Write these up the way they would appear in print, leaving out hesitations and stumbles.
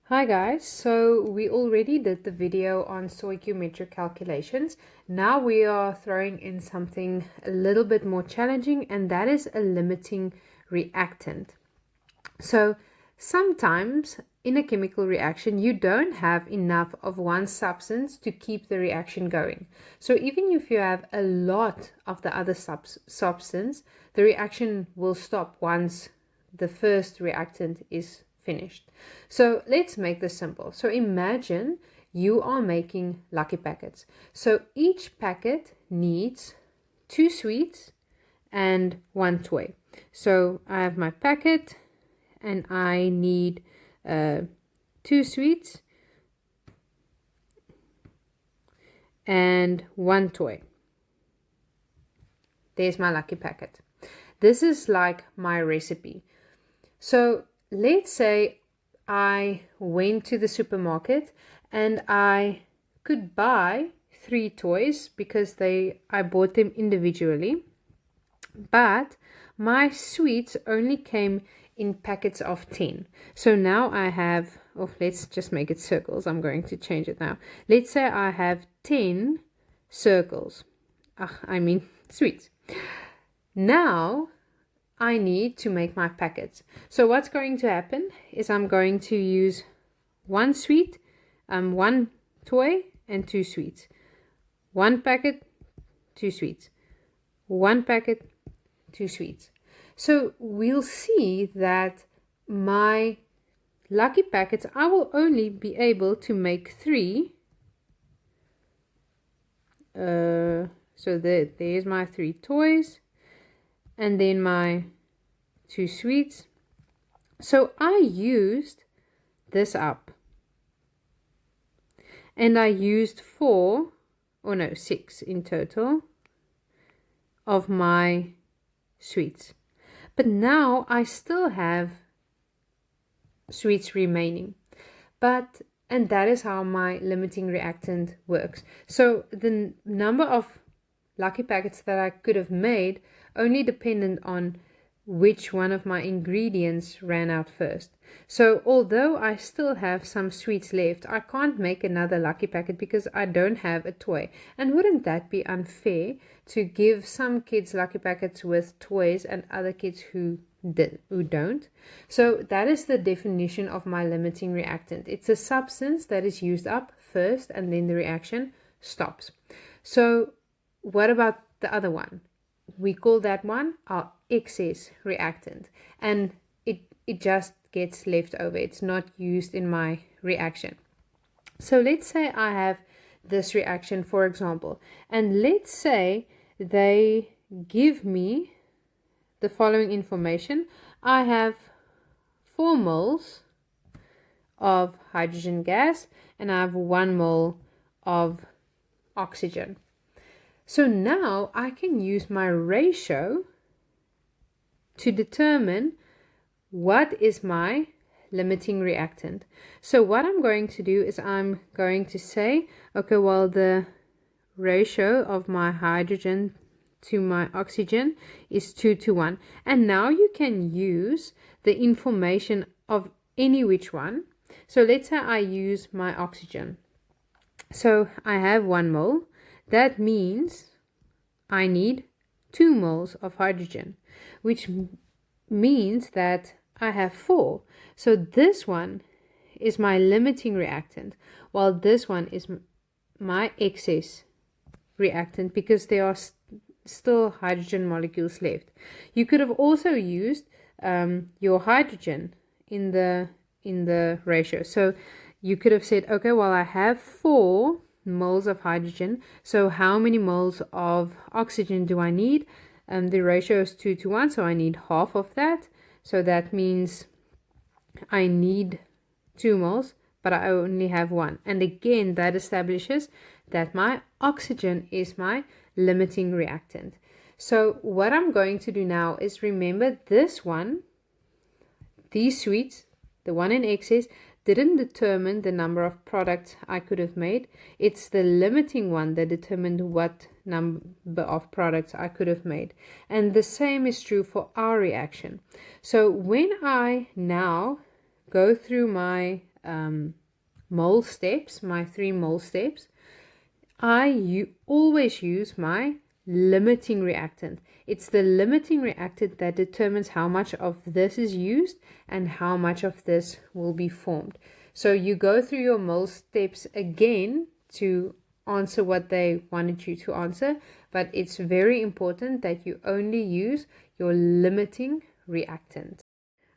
Hi guys, so we already did the video on stoichiometric calculations. Now we are throwing in something a little bit more challenging, and that is a limiting reactant. So sometimes in a chemical reaction you don't have enough of one substance to keep the reaction going. So even if you have a lot of the other substance, the reaction will stop once the first reactant is finished. So let's make this simple. So imagine you are making lucky packets. So each packet needs 2 sweets and 1 toy. So I have my packet and I need 2 sweets and 1 toy. There's my lucky packet. This is like my recipe. So let's say I went to the supermarket and I could buy 3 toys because I bought them individually, but my sweets only came in packets of 10. So now I have, let's just make it circles. I'm going to change it now. Let's say I have 10 circles. Sweets. Now I need to make my packets. So what's going to happen is I'm going to use 1 sweet, 1 toy and 2 sweets. 1 packet, 2 sweets. 1 packet, 2 sweets. So we'll see that my lucky packets, I will only be able to make 3. So there's my 3 toys and then my 2 sweets. So I used this up and I used 6 in total of my sweets. But now I still have sweets remaining. And that is how my limiting reactant works. So the number of lucky packets that I could have made only depended on which one of my ingredients ran out first. So although I still have some sweets left, I can't make another lucky packet because I don't have a toy. And wouldn't that be unfair to give some kids lucky packets with toys and other kids who don't? So that is the definition of my limiting reactant. It's a substance that is used up first and then the reaction stops. So what about the other one? We call that one our excess reactant, and it just gets left over. It's not used in my reaction. So let's say I have this reaction, for example, and let's say they give me the following information. I have 4 moles of hydrogen gas and I have 1 mole of oxygen. So now I can use my ratio to determine what is my limiting reactant. So what I'm going to do is I'm going to say, okay, well, the ratio of my hydrogen to my oxygen is 2 to 1. And now you can use the information of any which one. So let's say I use my oxygen. So I have 1 mole. That means I need 2 moles of hydrogen, which means that I have 4. So this one is my limiting reactant, while this one is my excess reactant because there are still hydrogen molecules left. You could have also used your hydrogen in the ratio. So you could have said, okay, well, I have 4 moles of hydrogen, so how many moles of oxygen do I need? The ratio is 2 to 1, so I need half of that. So that means I need 2 moles, but I only have 1. And again, that establishes that my oxygen is my limiting reactant. So what I'm going to do now is remember this one, these sweets, the one in excess, didn't determine the number of products I could have made. It's the limiting one that determined what number of products I could have made. And the same is true for our reaction. So when I now go through my mole steps, my 3 mole steps, I always use my limiting reactant. It's the limiting reactant that determines how much of this is used and how much of this will be formed. So you go through your mole steps again to answer what they wanted you to answer, but it's very important that you only use your limiting reactant.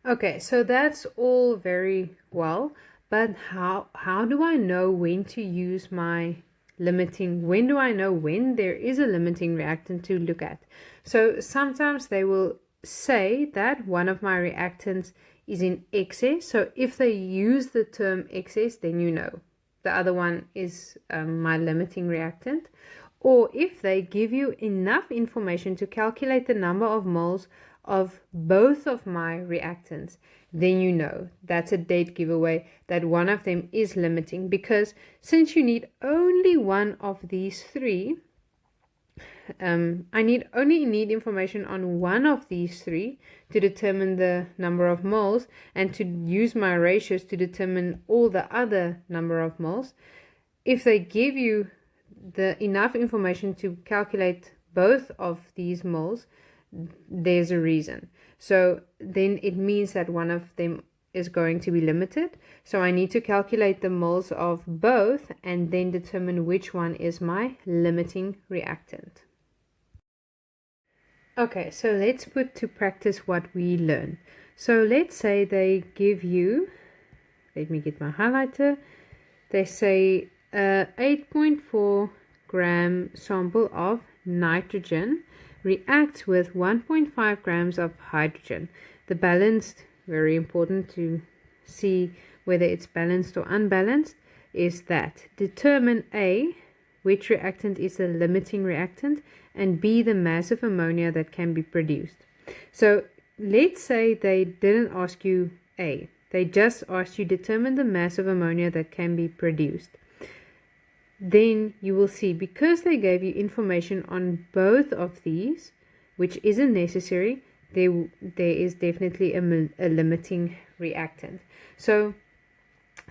Okay, so that's all very well, but how do I know when to use my limiting? When do I know when there is a limiting reactant to look at? So sometimes they will say that one of my reactants is in excess. So if they use the term excess, then you know the other one is my limiting reactant. Or if they give you enough information to calculate the number of moles of both of my reactants, then you know that's a dead giveaway that one of them is limiting, because since you need only one of these 3, I only need information on one of these 3 to determine the number of moles and to use my ratios to determine all the other number of moles. If they give you enough information to calculate both of these moles, there's a reason. So then it means that one of them is going to be limited. So I need to calculate the moles of both and then determine which one is my limiting reactant. Okay, so let's put to practice what we learn. So let's say they give you, let me get my highlighter, they say 8.4 gram sample of nitrogen reacts with 1.5 grams of hydrogen. The balanced, very important to see whether it's balanced or unbalanced, is that determine A, which reactant is the limiting reactant, and B, the mass of ammonia that can be produced. So let's say they didn't ask you A. They just asked you determine the mass of ammonia that can be produced. Then you will see, because they gave you information on both of these, which isn't necessary, there is definitely a limiting reactant. So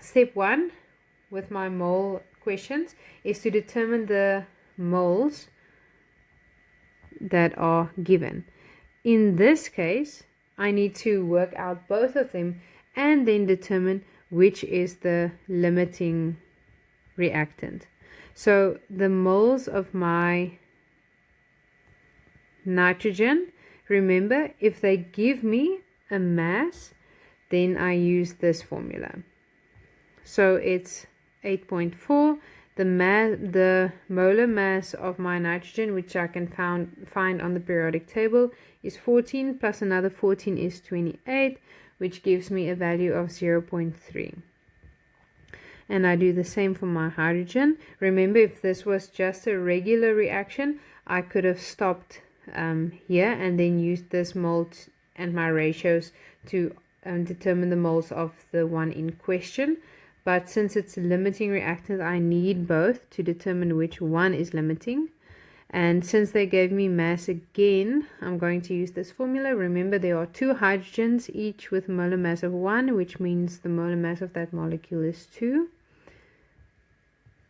step 1 with my mole questions is to determine the moles that are given. In this case, I need to work out both of them and then determine which is the limiting reactant. So the moles of my nitrogen, remember, if they give me a mass, then I use this formula. So it's 8.4. The molar mass of my nitrogen, which I can find on the periodic table, is 14, plus another 14 is 28, which gives me a value of 0.3. And I do the same for my hydrogen. Remember, if this was just a regular reaction, I could have stopped here and then used this mole and my ratios to determine the moles of the one in question. But since it's a limiting reactant, I need both to determine which one is limiting. And since they gave me mass again, I'm going to use this formula. Remember, there are 2 hydrogens, each with a molar mass of 1, which means the molar mass of that molecule is 2.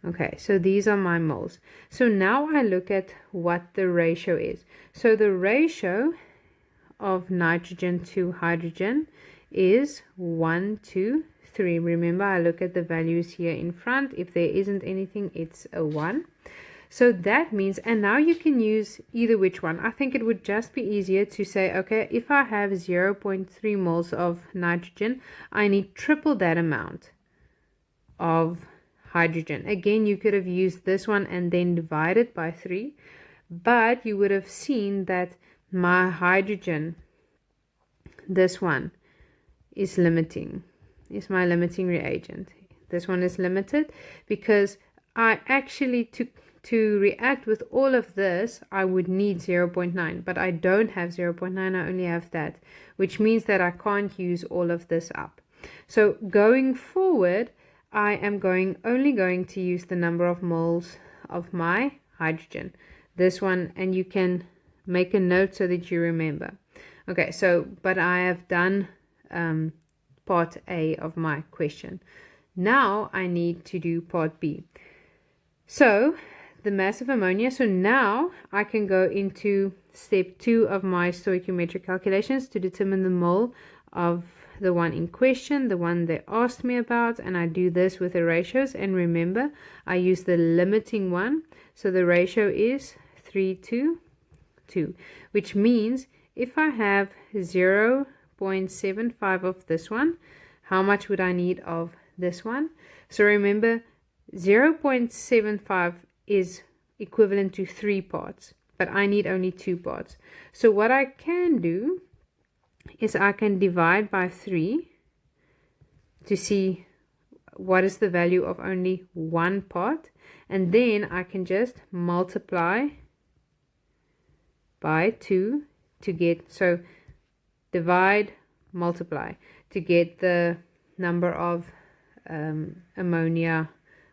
Okay, so these are my moles. So now I look at what the ratio is. So the ratio of nitrogen to hydrogen is 1 to 3. Remember, I look at the values here in front. If there isn't anything, it's a 1. So that means, and now you can use either which one. I think it would just be easier to say, okay, if I have 0.3 moles of nitrogen, I need triple that amount of hydrogen. Again, you could have used this one and then divided by 3, but you would have seen that my hydrogen, this one, is limiting, is my limiting reagent. This one is limited because I actually, to react with all of this, I would need 0.9, but I don't have 0.9, I only have that, which means that I can't use all of this up. So going forward, I am only going to use the number of moles of my hydrogen, this one, and you can make a note so that you remember. Okay, so, but I have done part A of my question. Now I need to do part B. So the mass of ammonia, so now I can go into step 2 of my stoichiometric calculations to determine the mole of the one in question, the one they asked me about, and I do this with the ratios. And remember, I use the limiting one, so the ratio is 3 to 2, which means if I have 0.75 of this one, how much would I need of this one? So remember, 0.75 is equivalent to 3 parts, but I need only 2 parts. So what I can do is I can divide by 3 to see what is the value of only 1 part, and then I can just multiply by 2 to get, so divide, multiply to get the number of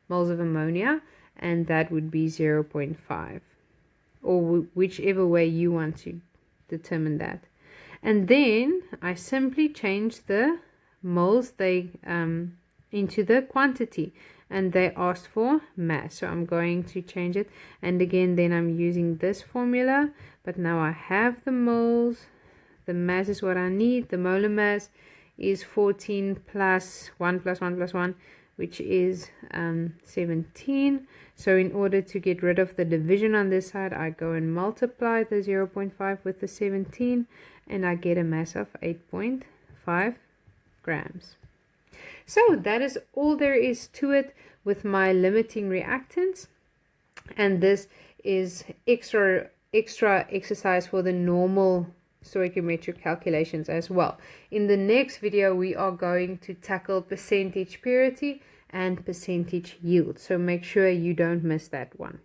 moles of ammonia, and that would be 0.5, or whichever way you want to determine that. And then I simply change the moles into the quantity, and they asked for mass, so I'm going to change it. And again, then I'm using this formula, but now I have the moles. The mass is what I need. The molar mass is 14 plus 1 plus 1 plus 1, which is 17. So in order to get rid of the division on this side, I go and multiply the 0.5 with the 17, and I get a mass of 8.5 grams. So that is all there is to it with my limiting reactants, and this is extra exercise for the normal stoichiometric calculations as well. In the next video, we are going to tackle percentage purity and percentage yield, so make sure you don't miss that one.